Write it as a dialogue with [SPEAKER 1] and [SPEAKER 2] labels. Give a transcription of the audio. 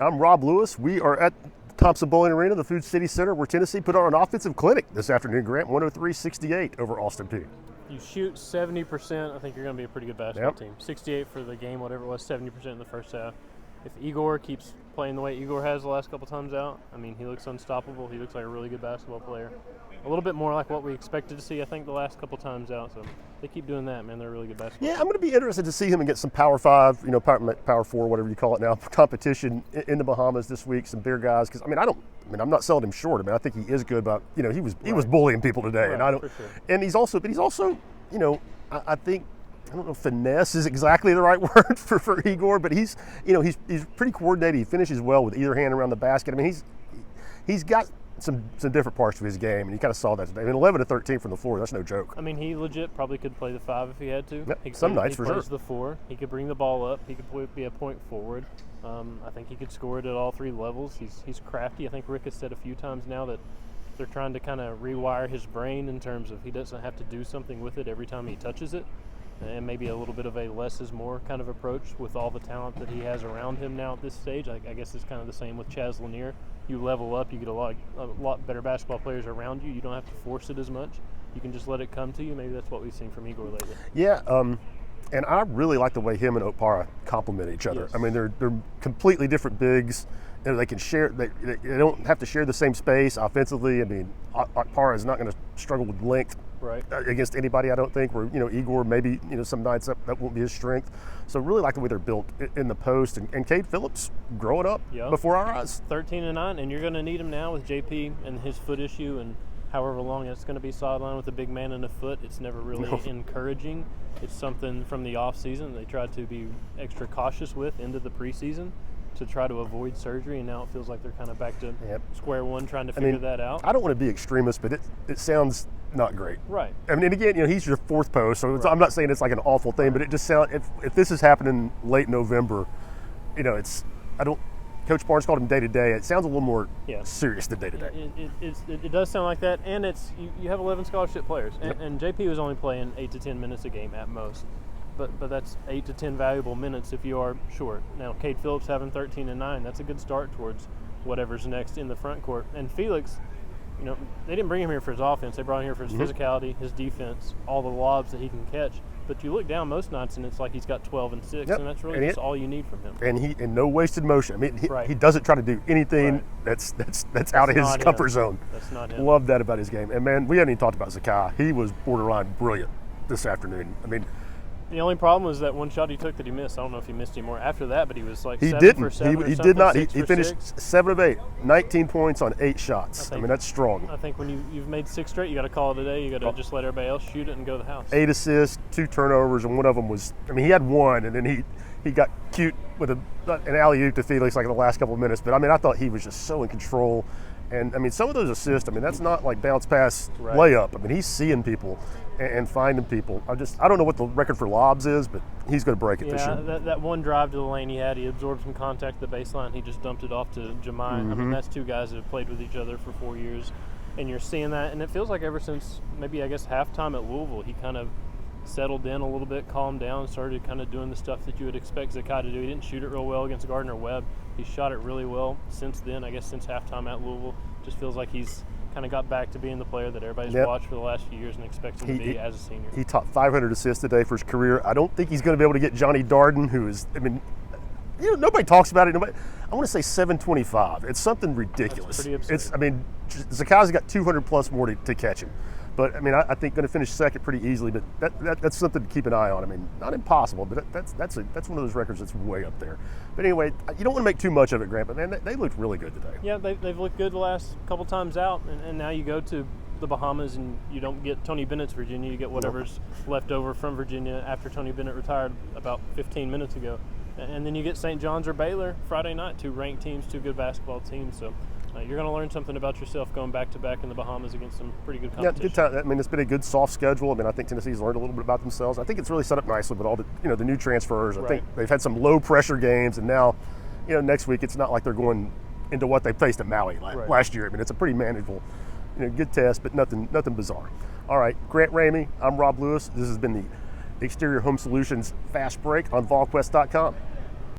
[SPEAKER 1] I'm Rob Lewis. We are at Thompson Bowling Arena, the Food City Center, where Tennessee put on an offensive clinic this afternoon, Grant, 103-68 over Austin Peay.
[SPEAKER 2] You shoot 70%, I think you're going to be a pretty good basketball team. 68 for the game, whatever it was, 70% in the first half. If Igor keeps playing the way Igor has the last couple times out, I mean, he looks unstoppable. He looks like a really good basketball player. A little bit more like what we expected to see, I think, the last couple times out. So if they keep doing that, man, they're a really good basketball
[SPEAKER 1] Yeah,
[SPEAKER 2] team.
[SPEAKER 1] I'm going to be interested to see him against some Power 5, Power 4, whatever you call it now, competition in the Bahamas this week, some bigger guys. Because, I'm not selling him short. I think he is good, but, he was bullying people today.
[SPEAKER 2] Right,
[SPEAKER 1] and
[SPEAKER 2] for sure.
[SPEAKER 1] And he's also, I think, I don't know if finesse is exactly the right word for Igor, but he's pretty coordinated. He finishes well with either hand around the basket. He's got some different parts to his game, and you kind of saw that today. 11 to 13 from the floor, that's no joke.
[SPEAKER 2] He legit probably could play the 5 if he had to.
[SPEAKER 1] Yep, some nights for sure.
[SPEAKER 2] He plays the 4. He could bring the ball up. He could be a point forward. I think he could score it at all 3 levels. He's crafty. I think Rick has said a few times now that they're trying to kind of rewire his brain in terms of he doesn't have to do something with it every time he touches it. And maybe a little bit of a less is more kind of approach with all the talent that he has around him now at this stage. I guess it's kind of the same with Chaz Lanier. You level up, you get a lot better basketball players around you. You don't have to force it as much. You can just let it come to you. Maybe that's what we've seen from Igor lately.
[SPEAKER 1] Yeah, and I really like the way him and Okpara complement each other.
[SPEAKER 2] Yes.
[SPEAKER 1] They're completely different bigs. They can share. They don't have to share the same space offensively. Okpara is not going to struggle with length against anybody, I don't think. Where Igor maybe some nights that won't be his strength. So really like the way they're built in the post. And Cade Phillips growing up before our eyes.
[SPEAKER 2] 13-9, and you're going to need him now with JP and his foot issue and however long it's going to be sidelined with a big man and a foot. It's never really encouraging. It's something from the off season they tried to be extra cautious with into the preseason to try to avoid surgery, and now it feels like they're kind of back to square one trying to figure that out.
[SPEAKER 1] I don't want to be extremist, but it sounds not great.
[SPEAKER 2] Right.
[SPEAKER 1] And again, he's your 4th post, so I'm not saying it's like an awful thing, but it just sounds, if this is happening late November, Coach Barnes called him day-to-day. It sounds a little more serious than day-to-day.
[SPEAKER 2] It does sound like that, and you have 11 scholarship players, and JP was only playing 8 to 10 minutes a game at most. But that's 8 to 10 valuable minutes if you are short. Now, Cade Phillips having 13 and 9, that's a good start towards whatever's next in the front court. And Felix, they didn't bring him here for his offense. They brought him here for his physicality, his defense, all the lobs that he can catch. But you look down most nights, and it's like he's got 12 and 6, and that's really just all you need from him.
[SPEAKER 1] And he no wasted motion. He doesn't try to do anything that's out of his comfort zone.
[SPEAKER 2] That's not him.
[SPEAKER 1] Love that about his game. And, man, we haven't even talked about Zakai. He was borderline brilliant this afternoon.
[SPEAKER 2] The only problem was that one shot he took that he missed. I don't know if he missed any more after that, but he was like
[SPEAKER 1] he
[SPEAKER 2] 7
[SPEAKER 1] didn't.
[SPEAKER 2] for 7
[SPEAKER 1] He did not. He finished
[SPEAKER 2] 6.
[SPEAKER 1] 7 of 8, 19 points on 8 shots. That's strong.
[SPEAKER 2] I think when you've made 6 straight, you got to call it a day. You got to just let everybody else shoot it and go to the house.
[SPEAKER 1] 8 assists, 2 turnovers, and one of them was. He had one, and then he got cute with an alley-oop to Felix like in the last couple of minutes. But I thought he was just so in control. And some of those assists, that's not like bounce pass layup. He's seeing people and finding people. I don't know what the record for lobs is, but he's going to break it this year.
[SPEAKER 2] That one drive to the lane he absorbed some contact at the baseline. He just dumped it off to Jemai. That's 2 guys that have played with each other for 4 years, and you're seeing that. And it feels like ever since maybe halftime at Louisville, he kind of settled in a little bit, calmed down, started kind of doing the stuff that you would expect Zakai to do. He didn't shoot it real well against Gardner-Webb. He shot it really well since then, since halftime at Louisville. Just feels like he's kind of got back to being the player that everybody's watched for the last few years and expects him to be as a senior.
[SPEAKER 1] He topped 500 assists today for his career. I don't think he's going to be able to get Johnny Darden, who is, nobody talks about it. I want to say 725. It's something ridiculous.
[SPEAKER 2] That's pretty absurd.
[SPEAKER 1] Zakai's got 200 plus more to catch him. But I think going to finish second pretty easily. But that's something to keep an eye on. Not impossible, but that's one of those records that's way up there. But anyway, you don't want to make too much of it, Grant. But man, they looked really good today.
[SPEAKER 2] Yeah, they've looked good the last couple times out, and now you go to the Bahamas and you don't get Tony Bennett's Virginia. You get whatever's left over from Virginia after Tony Bennett retired about 15 minutes ago, and then you get St. John's or Baylor Friday night, 2 ranked teams, 2 good basketball teams. So. You're going to learn something about yourself going back-to-back in the Bahamas against some pretty good competition.
[SPEAKER 1] Yeah, good time. It's been a good soft schedule. I think Tennessee's learned a little bit about themselves. I think it's really set up nicely with all the the new transfers. I think they've had some low-pressure games, and now, next week it's not like they're going into what they faced at Maui last year. It's a pretty manageable, good test, but nothing bizarre. All right, Grant Ramey, I'm Rob Lewis. This has been the Exterior Home Solutions Fast Break on Volquest.com.